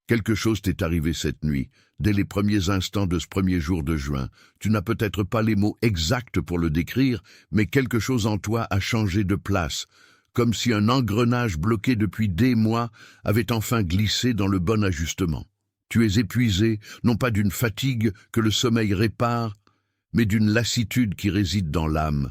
Quelque chose t'est arrivé cette nuit, dès les premiers instants de ce premier jour de juin. Tu n'as peut-être pas les mots exacts pour le décrire, mais quelque chose en toi a changé de place, comme si un engrenage bloqué depuis des mois avait enfin glissé dans le bon ajustement. Tu es épuisé, non pas d'une fatigue que le sommeil répare, mais d'une lassitude qui réside dans l'âme,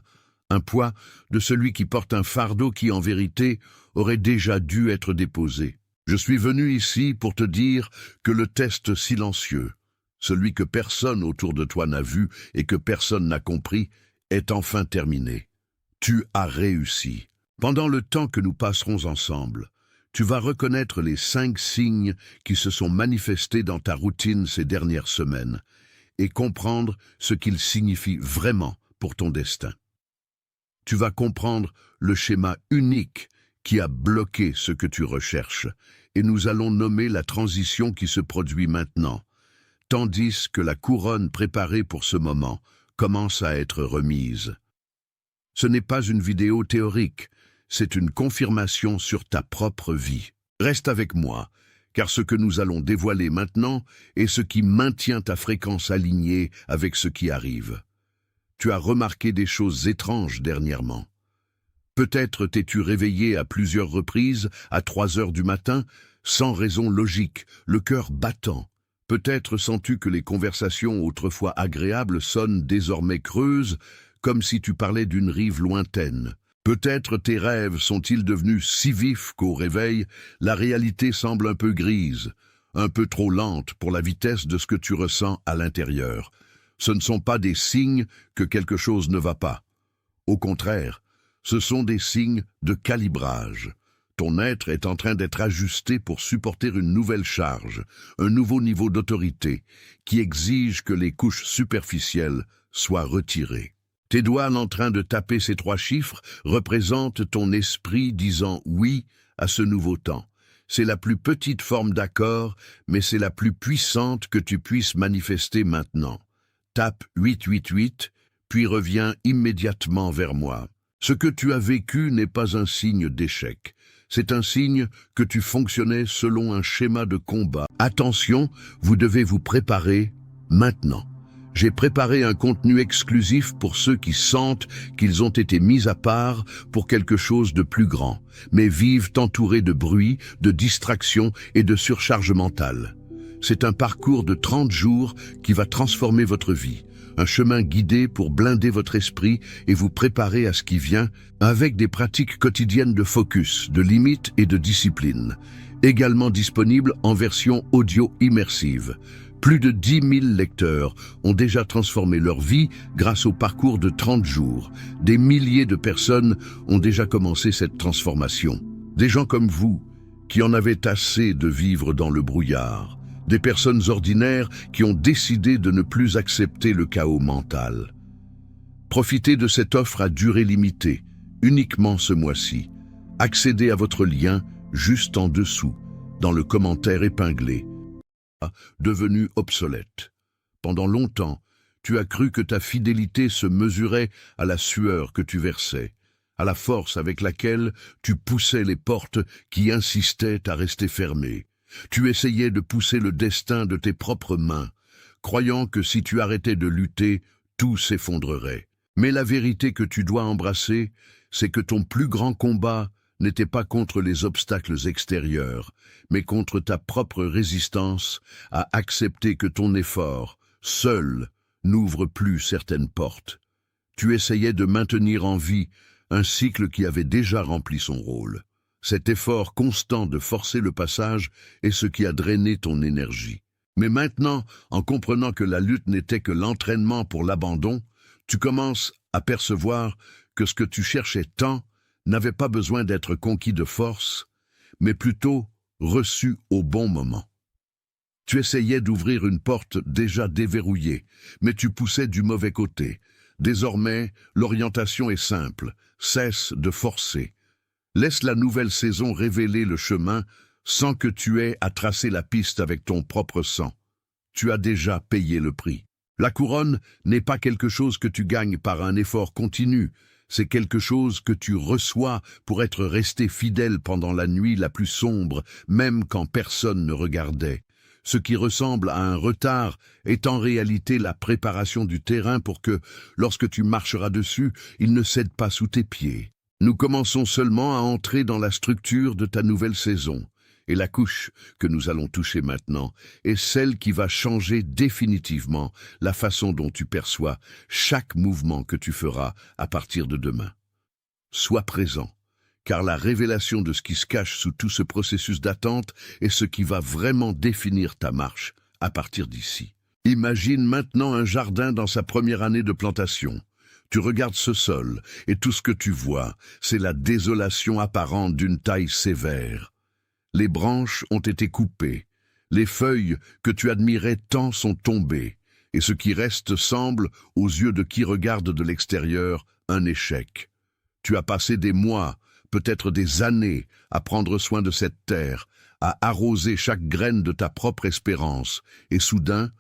un poids de celui qui porte un fardeau qui, en vérité, aurait déjà dû être déposé. Je suis venu ici pour te dire que le test silencieux, celui que personne autour de toi n'a vu et que personne n'a compris, est enfin terminé. Tu as réussi. Pendant le temps que nous passerons ensemble, tu vas reconnaître les 5 signes qui se sont manifestés dans ta routine ces dernières semaines et comprendre ce qu'ils signifient vraiment pour ton destin. Tu vas comprendre le schéma unique qui a bloqué ce que tu recherches, et nous allons nommer la transition qui se produit maintenant, tandis que la couronne préparée pour ce moment commence à être remise. Ce n'est pas une vidéo théorique, c'est une confirmation sur ta propre vie. Reste avec moi, car ce que nous allons dévoiler maintenant est ce qui maintient ta fréquence alignée avec ce qui arrive. Tu as remarqué des choses étranges dernièrement. Peut-être t'es-tu réveillé à plusieurs reprises, à 3 heures du matin, sans raison logique, le cœur battant. Peut-être sens-tu que les conversations autrefois agréables sonnent désormais creuses, comme si tu parlais d'une rive lointaine. Peut-être tes rêves sont-ils devenus si vifs qu'au réveil, la réalité semble un peu grise, un peu trop lente pour la vitesse de ce que tu ressens à l'intérieur. Ce ne sont pas des signes que quelque chose ne va pas. Au contraire, ce sont des signes de calibrage. Ton être est en train d'être ajusté pour supporter une nouvelle charge, un nouveau niveau d'autorité, qui exige que les couches superficielles soient retirées. Tes doigts en train de taper ces 3 chiffres représentent ton esprit disant oui à ce nouveau temps. C'est la plus petite forme d'accord, mais c'est la plus puissante que tu puisses manifester maintenant. Tape 888, puis reviens immédiatement vers moi. Ce que tu as vécu n'est pas un signe d'échec. C'est un signe que tu fonctionnais selon un schéma de combat. Attention, vous devez vous préparer maintenant. J'ai préparé un contenu exclusif pour ceux qui sentent qu'ils ont été mis à part pour quelque chose de plus grand, mais vivent entourés de bruit, de distractions et de surcharge mentale. C'est un parcours de 30 jours qui va transformer votre vie. Un chemin guidé pour blinder votre esprit et vous préparer à ce qui vient avec des pratiques quotidiennes de focus, de limites et de discipline. Également disponible en version audio immersive. Plus de 10 000 lecteurs ont déjà transformé leur vie grâce au parcours de 30 jours. Des milliers de personnes ont déjà commencé cette transformation. Des gens comme vous, qui en avaient assez de vivre dans le brouillard. Des personnes ordinaires qui ont décidé de ne plus accepter le chaos mental. Profitez de cette offre à durée limitée, uniquement ce mois-ci. Accédez à votre lien juste en dessous, dans le commentaire épinglé. Devenu obsolète. Pendant longtemps, tu as cru que ta fidélité se mesurait à la sueur que tu versais, à la force avec laquelle tu poussais les portes qui insistaient à rester fermées. Tu essayais de pousser le destin de tes propres mains, croyant que si tu arrêtais de lutter, tout s'effondrerait. Mais la vérité que tu dois embrasser, c'est que ton plus grand combat n'était pas contre les obstacles extérieurs, mais contre ta propre résistance à accepter que ton effort, seul, n'ouvre plus certaines portes. Tu essayais de maintenir en vie un cycle qui avait déjà rempli son rôle. Cet effort constant de forcer le passage est ce qui a drainé ton énergie. Mais maintenant, en comprenant que la lutte n'était que l'entraînement pour l'abandon, tu commences à percevoir que ce que tu cherchais tant n'avait pas besoin d'être conquis de force, mais plutôt reçu au bon moment. Tu essayais d'ouvrir une porte déjà déverrouillée, mais tu poussais du mauvais côté. Désormais, l'orientation est simple, cesse de forcer. Laisse la nouvelle saison révéler le chemin sans que tu aies à tracer la piste avec ton propre sang. Tu as déjà payé le prix. La couronne n'est pas quelque chose que tu gagnes par un effort continu, C'est quelque chose que tu reçois pour être resté fidèle pendant la nuit la plus sombre, même quand personne ne regardait. Ce qui ressemble à un retard est en réalité la préparation du terrain pour que, lorsque tu marcheras dessus, il ne cède pas sous tes pieds. Nous commençons seulement à entrer dans la structure de ta nouvelle saison. Et la couche que nous allons toucher maintenant est celle qui va changer définitivement la façon dont tu perçois chaque mouvement que tu feras à partir de demain. Sois présent, car la révélation de ce qui se cache sous tout ce processus d'attente est ce qui va vraiment définir ta marche à partir d'ici. Imagine maintenant un jardin dans sa première année de plantation. Tu regardes ce sol, et tout ce que tu vois, c'est la désolation apparente d'une taille sévère. Les branches ont été coupées, les feuilles que tu admirais tant sont tombées, et ce qui reste semble, aux yeux de qui regarde de l'extérieur, un échec. Tu as passé des mois, peut-être des années, à prendre soin de cette terre, à arroser chaque graine de ta propre espérance, et soudain,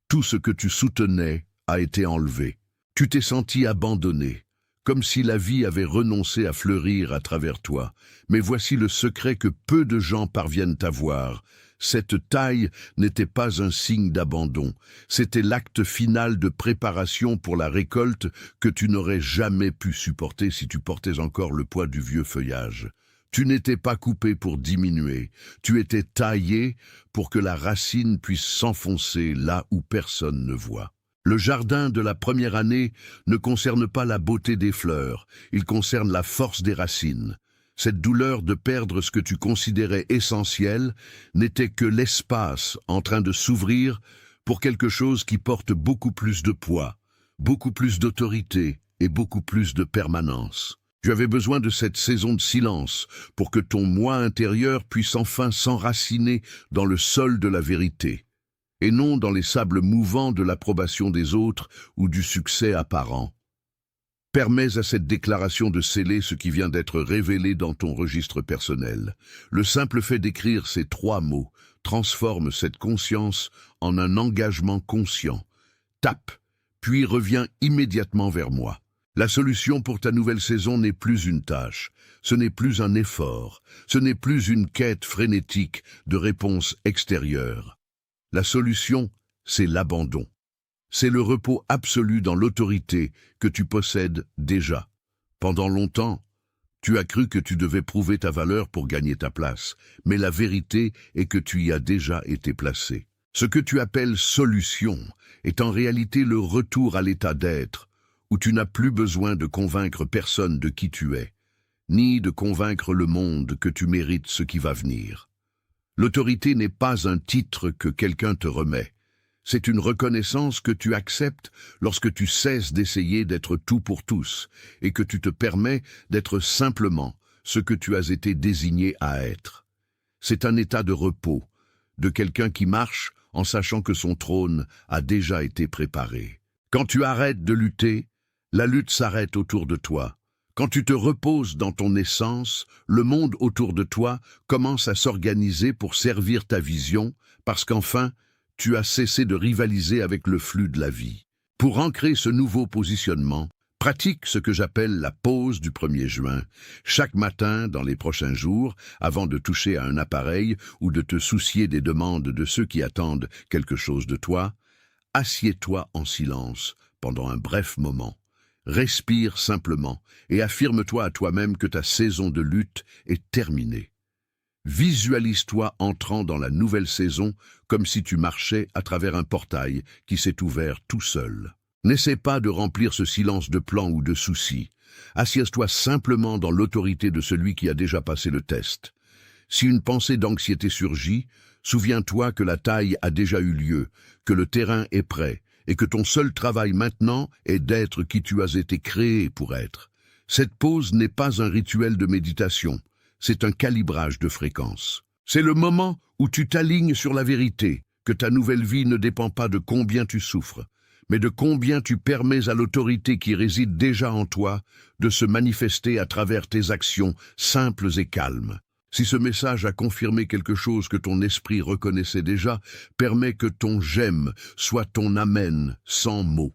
tout ce que tu soutenais a été enlevé. Tu t'es senti abandonné, comme si la vie avait renoncé à fleurir à travers toi. Mais voici le secret que peu de gens parviennent à voir. Cette taille n'était pas un signe d'abandon, c'était l'acte final de préparation pour la récolte que tu n'aurais jamais pu supporter si tu portais encore le poids du vieux feuillage. Tu n'étais pas coupé pour diminuer, tu étais taillé pour que la racine puisse s'enfoncer là où personne ne voit. Le jardin de la première année ne concerne pas la beauté des fleurs, il concerne la force des racines. Cette douleur de perdre ce que tu considérais essentiel n'était que l'espace en train de s'ouvrir pour quelque chose qui porte beaucoup plus de poids, beaucoup plus d'autorité et beaucoup plus de permanence. Tu avais besoin de cette saison de silence pour que ton moi intérieur puisse enfin s'enraciner dans le sol de la vérité, et non dans les sables mouvants de l'approbation des autres ou du succès apparent. Permets à cette déclaration de sceller ce qui vient d'être révélé dans ton registre personnel. Le simple fait d'écrire ces 3 mots transforme cette conscience en un engagement conscient. Tape, puis reviens immédiatement vers moi. La solution pour ta nouvelle saison n'est plus une tâche, ce n'est plus un effort, ce n'est plus une quête frénétique de réponses extérieures. La solution, c'est l'abandon. C'est le repos absolu dans l'autorité que tu possèdes déjà. Pendant longtemps, tu as cru que tu devais prouver ta valeur pour gagner ta place, mais la vérité est que tu y as déjà été placé. Ce que tu appelles solution est en réalité le retour à l'état d'être, où tu n'as plus besoin de convaincre personne de qui tu es, ni de convaincre le monde que tu mérites ce qui va venir. L'autorité n'est pas un titre que quelqu'un te remet. C'est une reconnaissance que tu acceptes lorsque tu cesses d'essayer d'être tout pour tous et que tu te permets d'être simplement ce que tu as été désigné à être. C'est un état de repos, de quelqu'un qui marche en sachant que son trône a déjà été préparé. Quand tu arrêtes de lutter, la lutte s'arrête autour de toi. Quand tu te reposes dans ton essence, le monde autour de toi commence à s'organiser pour servir ta vision, parce qu'enfin, tu as cessé de rivaliser avec le flux de la vie. Pour ancrer ce nouveau positionnement, pratique ce que j'appelle la pause du 1er juin. Chaque matin, dans les prochains jours, avant de toucher à un appareil ou de te soucier des demandes de ceux qui attendent quelque chose de toi, assieds-toi en silence pendant un bref moment. Respire simplement et affirme-toi à toi-même que ta saison de lutte est terminée. Visualise-toi entrant dans la nouvelle saison comme si tu marchais à travers un portail qui s'est ouvert tout seul. N'essaie pas de remplir ce silence de plans ou de soucis. Assieds-toi simplement dans l'autorité de celui qui a déjà passé le test. Si une pensée d'anxiété surgit, souviens-toi que la taille a déjà eu lieu, que le terrain est prêt, et que ton seul travail maintenant est d'être qui tu as été créé pour être. Cette pause n'est pas un rituel de méditation, c'est un calibrage de fréquence. C'est le moment où tu t'alignes sur la vérité, que ta nouvelle vie ne dépend pas de combien tu souffres, mais de combien tu permets à l'autorité qui réside déjà en toi de se manifester à travers tes actions simples et calmes. Si ce message a confirmé quelque chose que ton esprit reconnaissait déjà, permets que ton « j'aime » soit ton « amen » sans mots.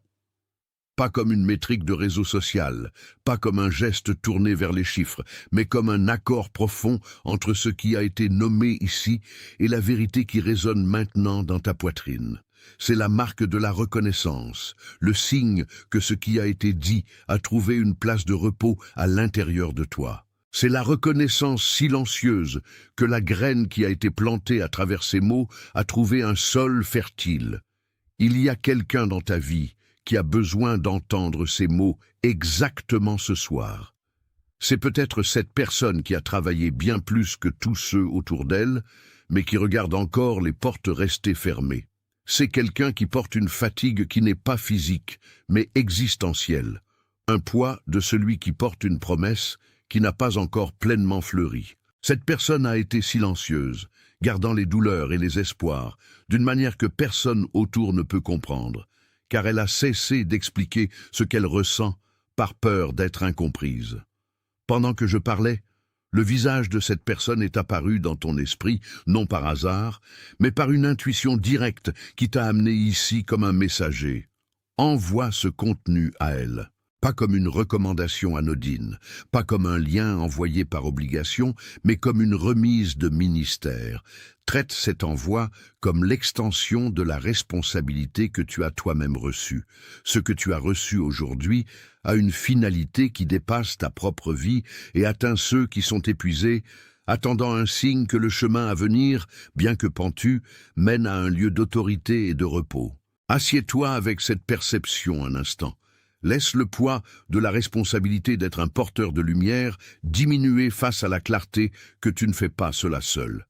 pas comme une métrique de réseau social, pas comme un geste tourné vers les chiffres, mais comme un accord profond entre ce qui a été nommé ici et la vérité qui résonne maintenant dans ta poitrine. C'est la marque de la reconnaissance, le signe que ce qui a été dit a trouvé une place de repos à l'intérieur de toi. C'est la reconnaissance silencieuse que la graine qui a été plantée à travers ces mots a trouvé un sol fertile. Il y a quelqu'un dans ta vie qui a besoin d'entendre ces mots exactement ce soir. C'est peut-être cette personne qui a travaillé bien plus que tous ceux autour d'elle, mais qui regarde encore les portes restées fermées. C'est quelqu'un qui porte une fatigue qui n'est pas physique, mais existentielle, un poids de celui qui porte une promesse qui n'a pas encore pleinement fleuri. Cette personne a été silencieuse, gardant les douleurs et les espoirs, d'une manière que personne autour ne peut comprendre, car elle a cessé d'expliquer ce qu'elle ressent par peur d'être incomprise. Pendant que je parlais, le visage de cette personne est apparu dans ton esprit, non par hasard, mais par une intuition directe qui t'a amené ici comme un messager. Envoie ce contenu à elle. Pas comme une recommandation anodine, pas comme un lien envoyé par obligation, mais comme une remise de ministère. Traite cet envoi comme l'extension de la responsabilité que tu as toi-même reçue. Ce que tu as reçu aujourd'hui a une finalité qui dépasse ta propre vie et atteint ceux qui sont épuisés, attendant un signe que le chemin à venir, bien que pentu, mène à un lieu d'autorité et de repos. Assieds-toi avec cette perception un instant. Laisse le poids de la responsabilité d'être un porteur de lumière diminuer face à la clarté que tu ne fais pas cela seul.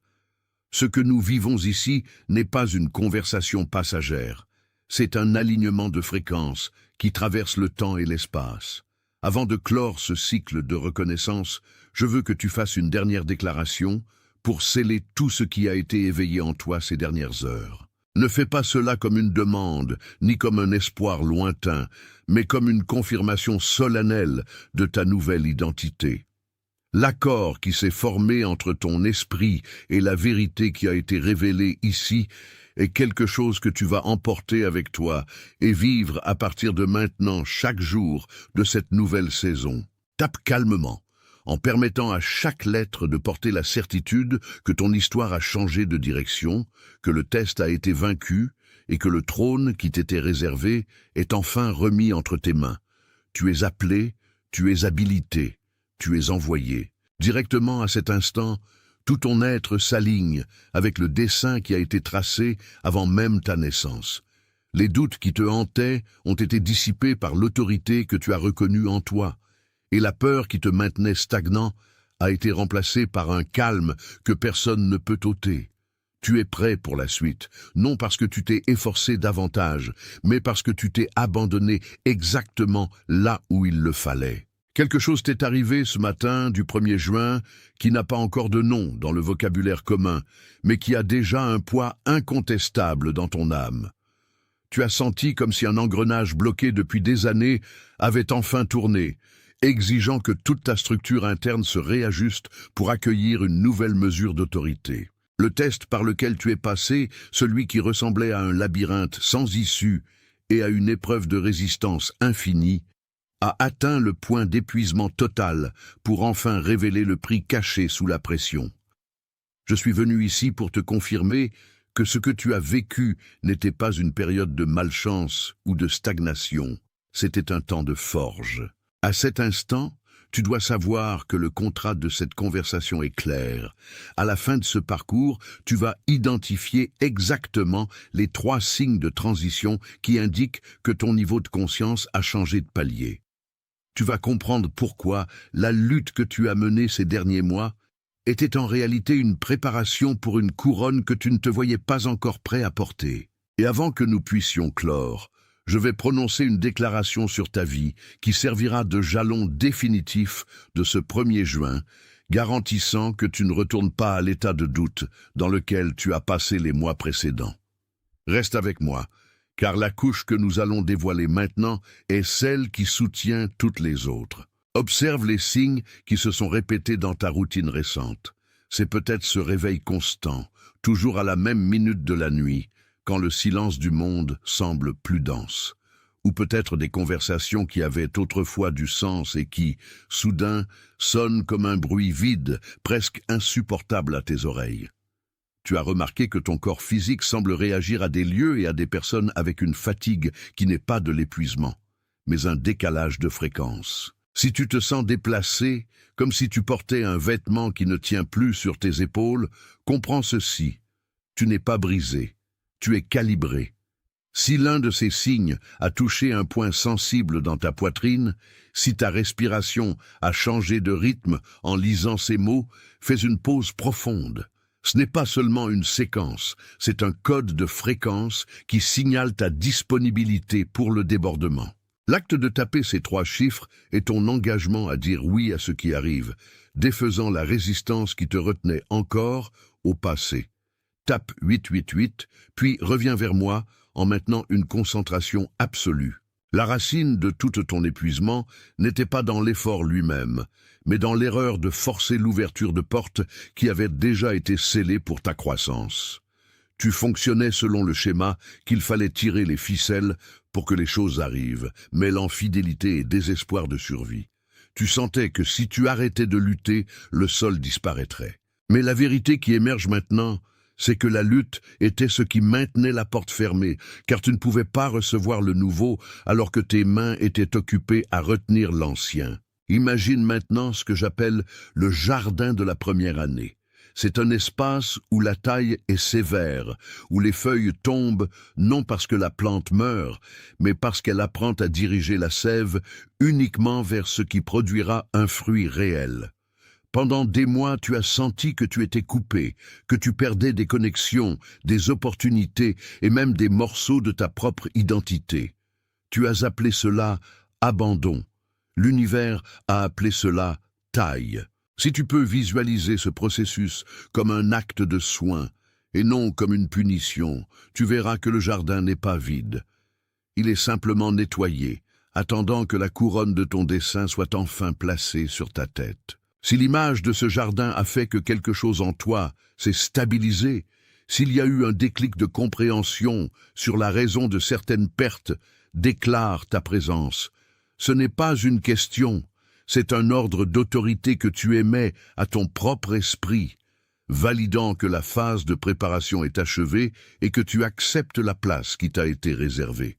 Ce que nous vivons ici n'est pas une conversation passagère. C'est un alignement de fréquences qui traverse le temps et l'espace. Avant de clore ce cycle de reconnaissance, je veux que tu fasses une dernière déclaration pour sceller tout ce qui a été éveillé en toi ces dernières heures. Ne fais pas cela comme une demande, ni comme un espoir lointain, mais comme une confirmation solennelle de ta nouvelle identité. L'accord qui s'est formé entre ton esprit et la vérité qui a été révélée ici est quelque chose que tu vas emporter avec toi et vivre à partir de maintenant chaque jour de cette nouvelle saison. Tape calmement, en permettant à chaque lettre de porter la certitude que ton histoire a changé de direction, que le test a été vaincu et que le trône qui t'était réservé est enfin remis entre tes mains. Tu es appelé, tu es habilité, tu es envoyé. Directement à cet instant, tout ton être s'aligne avec le dessein qui a été tracé avant même ta naissance. Les doutes qui te hantaient ont été dissipés par l'autorité que tu as reconnue en toi. Et la peur qui te maintenait stagnant a été remplacée par un calme que personne ne peut ôter. Tu es prêt pour la suite, non parce que tu t'es efforcé davantage, mais parce que tu t'es abandonné exactement là où il le fallait. Quelque chose t'est arrivé ce matin du 1er juin qui n'a pas encore de nom dans le vocabulaire commun, mais qui a déjà un poids incontestable dans ton âme. Tu as senti comme si un engrenage bloqué depuis des années avait enfin tourné, exigeant que toute ta structure interne se réajuste pour accueillir une nouvelle mesure d'autorité. Le test par lequel tu es passé, celui qui ressemblait à un labyrinthe sans issue et à une épreuve de résistance infinie, a atteint le point d'épuisement total pour enfin révéler le prix caché sous la pression. Je suis venu ici pour te confirmer que ce que tu as vécu n'était pas une période de malchance ou de stagnation, c'était un temps de forge. À cet instant, tu dois savoir que le contrat de cette conversation est clair. À la fin de ce parcours, tu vas identifier exactement les 3 signes de transition qui indiquent que ton niveau de conscience a changé de palier. Tu vas comprendre pourquoi la lutte que tu as menée ces derniers mois était en réalité une préparation pour une couronne que tu ne te voyais pas encore prêt à porter. Et avant que nous puissions clore, je vais prononcer une déclaration sur ta vie qui servira de jalon définitif de ce 1er juin, garantissant que tu ne retournes pas à l'état de doute dans lequel tu as passé les mois précédents. Reste avec moi, car la couche que nous allons dévoiler maintenant est celle qui soutient toutes les autres. Observe les signes qui se sont répétés dans ta routine récente. C'est peut-être ce réveil constant, toujours à la même minute de la nuit, quand le silence du monde semble plus dense. ou peut-être des conversations qui avaient autrefois du sens et qui, soudain, sonnent comme un bruit vide, presque insupportable à tes oreilles. Tu as remarqué que ton corps physique semble réagir à des lieux et à des personnes avec une fatigue qui n'est pas de l'épuisement, mais un décalage de fréquence. Si tu te sens déplacé, comme si tu portais un vêtement qui ne tient plus sur tes épaules, comprends ceci. Tu n'es pas brisé, tu es calibré. Si l'un de ces signes a touché un point sensible dans ta poitrine, si ta respiration a changé de rythme en lisant ces mots, fais une pause profonde. Ce n'est pas seulement une séquence, c'est un code de fréquence qui signale ta disponibilité pour le débordement. L'acte de taper ces 3 chiffres est ton engagement à dire oui à ce qui arrive, défaisant la résistance qui te retenait encore au passé. Tape 888, puis reviens vers moi en maintenant une concentration absolue. La racine de tout ton épuisement n'était pas dans l'effort lui-même, mais dans l'erreur de forcer l'ouverture de portes qui avait déjà été scellée pour ta croissance. Tu fonctionnais selon le schéma qu'il fallait tirer les ficelles pour que les choses arrivent, mêlant fidélité et désespoir de survie. Tu sentais que si tu arrêtais de lutter, le sol disparaîtrait. Mais la vérité qui émerge maintenant, c'est que la lutte était ce qui maintenait la porte fermée, car tu ne pouvais pas recevoir le nouveau alors que tes mains étaient occupées à retenir l'ancien. Imagine maintenant ce que j'appelle le jardin de la première année. C'est un espace où la taille est sévère, où les feuilles tombent non parce que la plante meurt, mais parce qu'elle apprend à diriger la sève uniquement vers ce qui produira un fruit réel. Pendant des mois, tu as senti que tu étais coupé, que tu perdais des connexions, des opportunités et même des morceaux de ta propre identité. Tu as appelé cela abandon. L'univers a appelé cela taille. Si tu peux visualiser ce processus comme un acte de soin et non comme une punition, tu verras que le jardin n'est pas vide. Il est simplement nettoyé, attendant que la couronne de ton dessin soit enfin placée sur ta tête. Si l'image de ce jardin a fait que quelque chose en toi s'est stabilisé, s'il y a eu un déclic de compréhension sur la raison de certaines pertes, déclare ta présence. Ce n'est pas une question, c'est un ordre d'autorité que tu émets à ton propre esprit, validant que la phase de préparation est achevée et que tu acceptes la place qui t'a été réservée.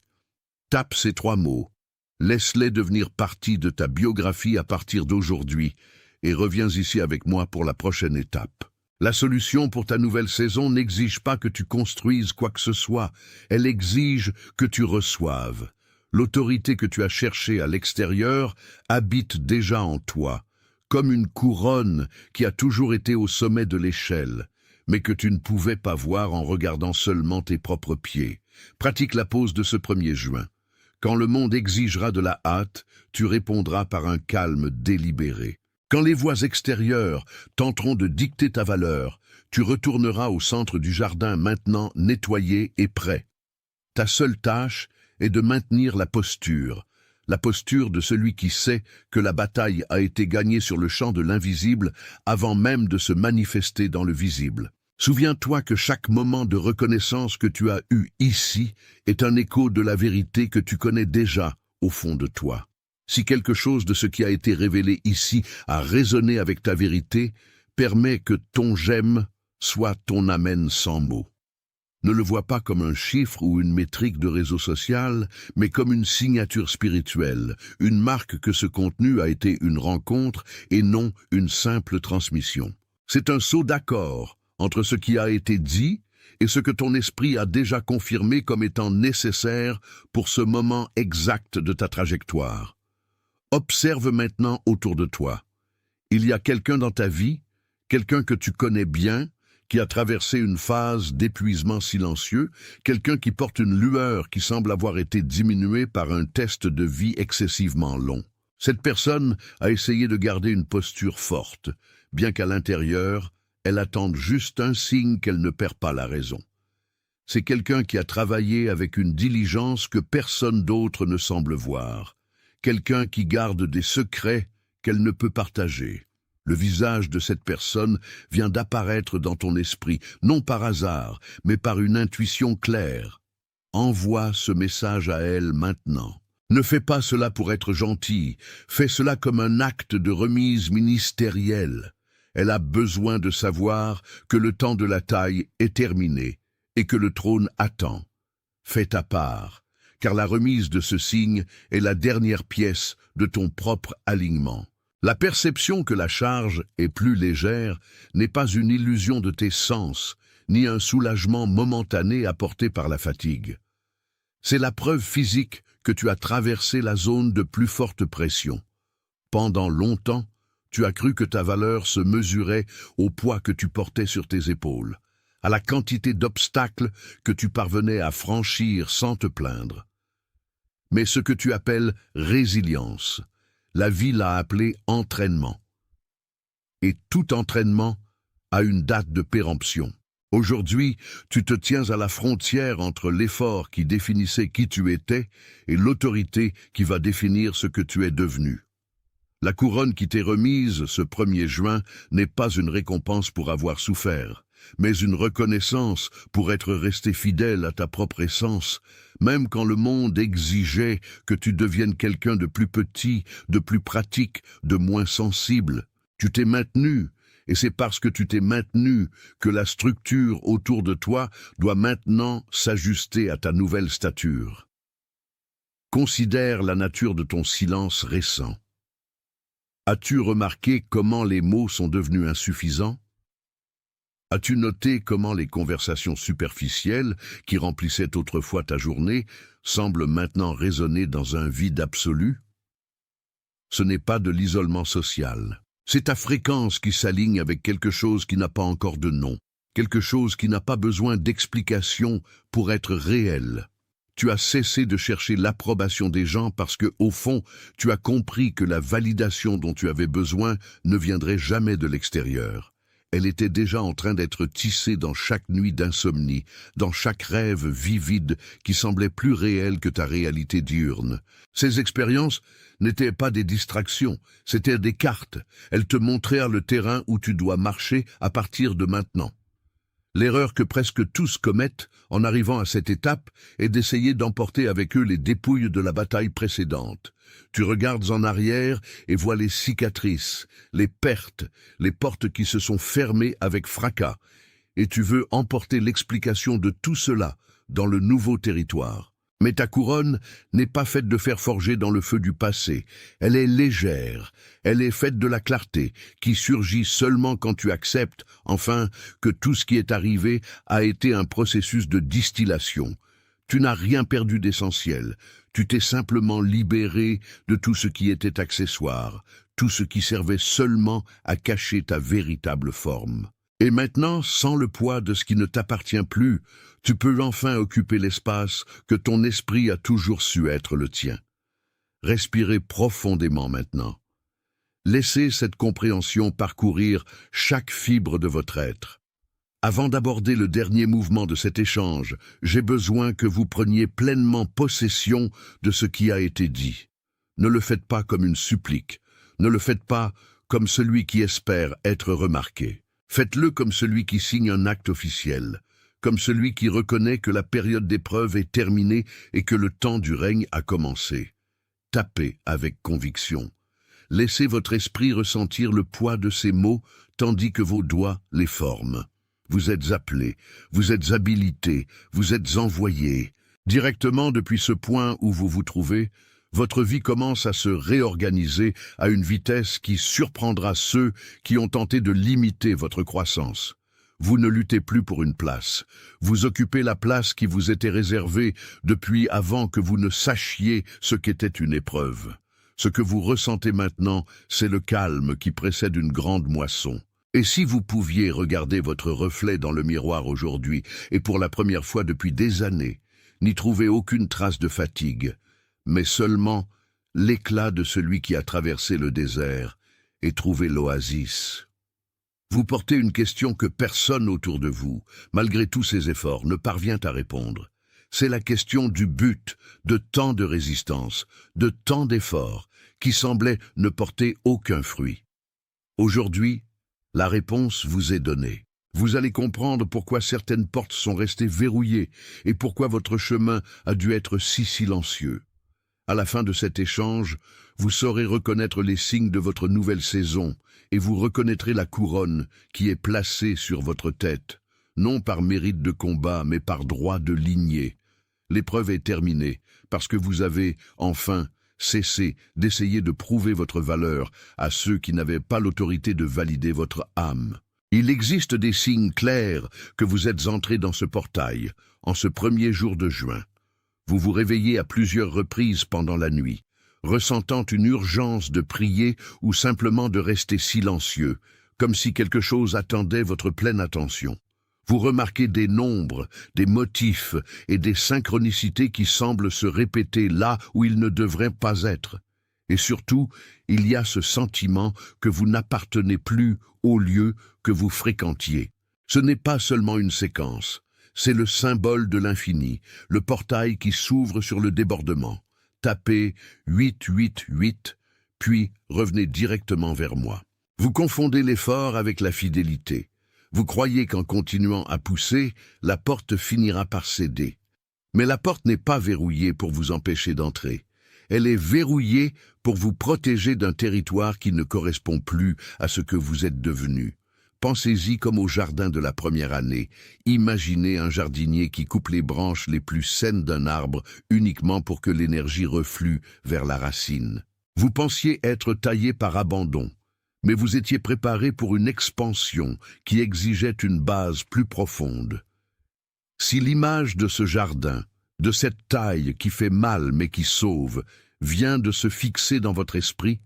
Tape ces 3 mots, laisse-les devenir partie de ta biographie à partir d'aujourd'hui, et reviens ici avec moi pour la prochaine étape. La solution pour ta nouvelle saison n'exige pas que tu construises quoi que ce soit, elle exige que tu reçoives. L'autorité que tu as cherchée à l'extérieur habite déjà en toi, comme une couronne qui a toujours été au sommet de l'échelle, mais que tu ne pouvais pas voir en regardant seulement tes propres pieds. Pratique la pause de ce 1er juin. Quand le monde exigera de la hâte, tu répondras par un calme délibéré. Quand les voix extérieures tenteront de dicter ta valeur, tu retourneras au centre du jardin maintenant nettoyé et prêt. Ta seule tâche est de maintenir la posture de celui qui sait que la bataille a été gagnée sur le champ de l'invisible avant même de se manifester dans le visible. Souviens-toi que chaque moment de reconnaissance que tu as eu ici est un écho de la vérité que tu connais déjà au fond de toi. Si quelque chose de ce qui a été révélé ici a résonné avec ta vérité, permets que ton j'aime soit ton amen sans mots. Ne le vois pas comme un chiffre ou une métrique de réseau social, mais comme une signature spirituelle, une marque que ce contenu a été une rencontre et non une simple transmission. C'est un saut d'accord entre ce qui a été dit et ce que ton esprit a déjà confirmé comme étant nécessaire pour ce moment exact de ta trajectoire. Observe maintenant autour de toi. Il y a quelqu'un dans ta vie, quelqu'un que tu connais bien, qui a traversé une phase d'épuisement silencieux, quelqu'un qui porte une lueur qui semble avoir été diminuée par un test de vie excessivement long. Cette personne a essayé de garder une posture forte, bien qu'à l'intérieur, elle attende juste un signe qu'elle ne perd pas la raison. C'est quelqu'un qui a travaillé avec une diligence que personne d'autre ne semble voir. Quelqu'un qui garde des secrets qu'elle ne peut partager. Le visage de cette personne vient d'apparaître dans ton esprit, non par hasard, mais par une intuition claire. Envoie ce message à elle maintenant. Ne fais pas cela pour être gentil, fais cela comme un acte de remise ministérielle. Elle a besoin de savoir que le temps de la taille est terminé et que le trône attend. Fais ta part, car la remise de ce signe est la dernière pièce de ton propre alignement. La perception que la charge est plus légère n'est pas une illusion de tes sens, ni un soulagement momentané apporté par la fatigue. C'est la preuve physique que tu as traversé la zone de plus forte pression. Pendant longtemps, tu as cru que ta valeur se mesurait au poids que tu portais sur tes épaules, à la quantité d'obstacles que tu parvenais à franchir sans te plaindre. Mais ce que tu appelles résilience, la vie l'a appelé entraînement. Et tout entraînement a une date de péremption. Aujourd'hui, tu te tiens à la frontière entre l'effort qui définissait qui tu étais et l'autorité qui va définir ce que tu es devenu. La couronne qui t'est remise ce 1er juin n'est pas une récompense pour avoir souffert, mais une reconnaissance pour être resté fidèle à ta propre essence, même quand le monde exigeait que tu deviennes quelqu'un de plus petit, de plus pratique, de moins sensible. Tu t'es maintenu. Et c'est parce que tu t'es maintenu que la structure autour de toi doit maintenant s'ajuster à ta nouvelle stature. Considère la nature de ton silence récent. As-tu remarqué comment les mots sont devenus insuffisants? As-tu noté comment les conversations superficielles, qui remplissaient autrefois ta journée, semblent maintenant résonner dans un vide absolu? Ce n'est pas de l'isolement social. C'est ta fréquence qui s'aligne avec quelque chose qui n'a pas encore de nom, quelque chose qui n'a pas besoin d'explication pour être réel. Tu as cessé de chercher l'approbation des gens parce que, au fond, tu as compris que la validation dont tu avais besoin ne viendrait jamais de l'extérieur. Elle était déjà en train d'être tissée dans chaque nuit d'insomnie, dans chaque rêve vivide qui semblait plus réel que ta réalité diurne. Ces expériences n'étaient pas des distractions, c'étaient des cartes. Elles te montrèrent le terrain où tu dois marcher à partir de maintenant. L'erreur que presque tous commettent en arrivant à cette étape est d'essayer d'emporter avec eux les dépouilles de la bataille précédente. Tu regardes en arrière et vois les cicatrices, les pertes, les portes qui se sont fermées avec fracas, et tu veux emporter l'explication de tout cela dans le nouveau territoire. Mais ta couronne n'est pas faite de fer forgé dans le feu du passé. Elle est légère, elle est faite de la clarté, qui surgit seulement quand tu acceptes, enfin, que tout ce qui est arrivé a été un processus de distillation. Tu n'as rien perdu d'essentiel, tu t'es simplement libéré de tout ce qui était accessoire, tout ce qui servait seulement à cacher ta véritable forme. Et maintenant, sans le poids de ce qui ne t'appartient plus, tu peux enfin occuper l'espace que ton esprit a toujours su être le tien. Respirez profondément maintenant. Laissez cette compréhension parcourir chaque fibre de votre être. Avant d'aborder le dernier mouvement de cet échange, j'ai besoin que vous preniez pleinement possession de ce qui a été dit. Ne le faites pas comme une supplique, ne le faites pas comme celui qui espère être remarqué. Faites-le comme celui qui signe un acte officiel, comme celui qui reconnaît que la période d'épreuve est terminée et que le temps du règne a commencé. Tapez avec conviction. Laissez votre esprit ressentir le poids de ces mots tandis que vos doigts les forment. Vous êtes appelé, vous êtes habilité, vous êtes envoyé. Directement depuis ce point où vous vous trouvez, votre vie commence à se réorganiser à une vitesse qui surprendra ceux qui ont tenté de limiter votre croissance. Vous ne luttez plus pour une place. Vous occupez la place qui vous était réservée depuis avant que vous ne sachiez ce qu'était une épreuve. Ce que vous ressentez maintenant, c'est le calme qui précède une grande moisson. Et si vous pouviez regarder votre reflet dans le miroir aujourd'hui, et pour la première fois depuis des années, n'y trouver aucune trace de fatigue, mais seulement l'éclat de celui qui a traversé le désert et trouvé l'oasis. Vous portez une question que personne autour de vous, malgré tous ses efforts, ne parvient à répondre. C'est la question du but, de tant de résistance, de tant d'efforts, qui semblait ne porter aucun fruit. Aujourd'hui, la réponse vous est donnée. Vous allez comprendre pourquoi certaines portes sont restées verrouillées et pourquoi votre chemin a dû être si silencieux. À la fin de cet échange, vous saurez reconnaître les signes de votre nouvelle saison et vous reconnaîtrez la couronne qui est placée sur votre tête, non par mérite de combat, mais par droit de lignée. L'épreuve est terminée parce que vous avez, enfin, cessé d'essayer de prouver votre valeur à ceux qui n'avaient pas l'autorité de valider votre âme. Il existe des signes clairs que vous êtes entré dans ce portail, en ce premier jour de juin. Vous vous réveillez à plusieurs reprises pendant la nuit, ressentant une urgence de prier ou simplement de rester silencieux, comme si quelque chose attendait votre pleine attention. Vous remarquez des nombres, des motifs et des synchronicités qui semblent se répéter là où ils ne devraient pas être. Et surtout, il y a ce sentiment que vous n'appartenez plus au lieu que vous fréquentiez. Ce n'est pas seulement une séquence, c'est le symbole de l'infini, le portail qui s'ouvre sur le débordement. Tapez 888, puis revenez directement vers moi. Vous confondez l'effort avec la fidélité. Vous croyez qu'en continuant à pousser, la porte finira par céder. Mais la porte n'est pas verrouillée pour vous empêcher d'entrer. Elle est verrouillée pour vous protéger d'un territoire qui ne correspond plus à ce que vous êtes devenu. Pensez-y comme au jardin de la première année. Imaginez un jardinier qui coupe les branches les plus saines d'un arbre uniquement pour que l'énergie reflue vers la racine. Vous pensiez être taillé par abandon, mais vous étiez préparé pour une expansion qui exigeait une base plus profonde. Si l'image de ce jardin, de cette taille qui fait mal mais qui sauve, vient de se fixer dans votre esprit,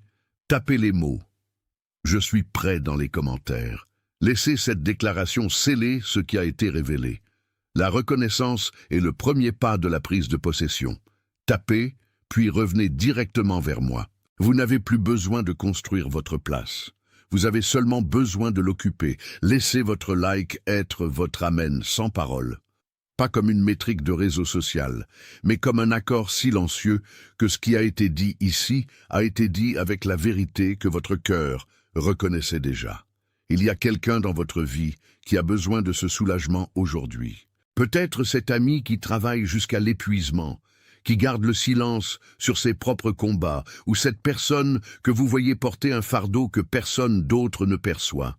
tapez les mots « Je suis prêt » dans les commentaires. Laissez cette déclaration sceller ce qui a été révélé. La reconnaissance est le premier pas de la prise de possession. Tapez, puis revenez directement vers moi. Vous n'avez plus besoin de construire votre place. Vous avez seulement besoin de l'occuper. Laissez votre like être votre amen sans parole. Pas comme une métrique de réseau social, mais comme un accord silencieux que ce qui a été dit ici a été dit avec la vérité que votre cœur reconnaissait déjà. Il y a quelqu'un dans votre vie qui a besoin de ce soulagement aujourd'hui. Peut-être cet ami qui travaille jusqu'à l'épuisement, qui garde le silence sur ses propres combats, ou cette personne que vous voyez porter un fardeau que personne d'autre ne perçoit.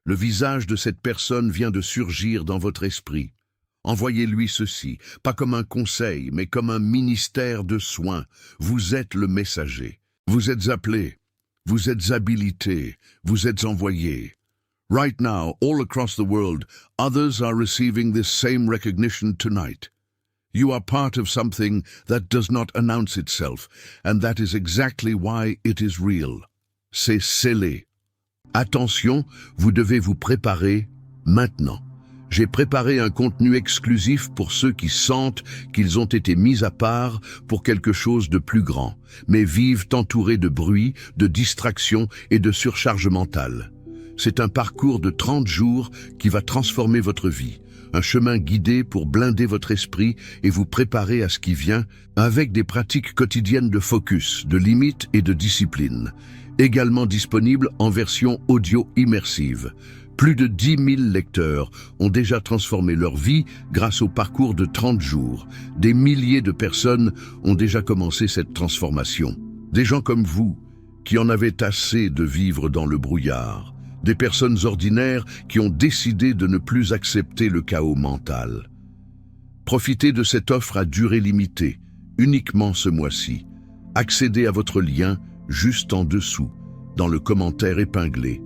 Le visage de cette personne vient de surgir dans votre esprit. Envoyez-lui ceci, pas comme un conseil, mais comme un ministère de soins. Vous êtes le messager. Vous êtes appelé. Vous êtes habilité. Vous êtes envoyé. Right now, all across the world, others are receiving this same recognition tonight. You are part of something that does not announce itself, and that is exactly why it is real. C'est scellé. Attention, vous devez vous préparer maintenant. J'ai préparé un contenu exclusif pour ceux qui sentent qu'ils ont été mis à part pour quelque chose de plus grand, mais vivent entourés de bruit, de distractions et de surcharge mentale. C'est un parcours de 30 jours qui va transformer votre vie, un chemin guidé pour blinder votre esprit et vous préparer à ce qui vient, avec des pratiques quotidiennes de focus, de limites et de discipline, également disponibles en version audio immersive. Plus de 10 000 lecteurs ont déjà transformé leur vie grâce au parcours de 30 jours. Des milliers de personnes ont déjà commencé cette transformation. Des gens comme vous, qui en avaient assez de vivre dans le brouillard. Des personnes ordinaires qui ont décidé de ne plus accepter le chaos mental. Profitez de cette offre à durée limitée, uniquement ce mois-ci. Accédez à votre lien juste en dessous, dans le commentaire épinglé.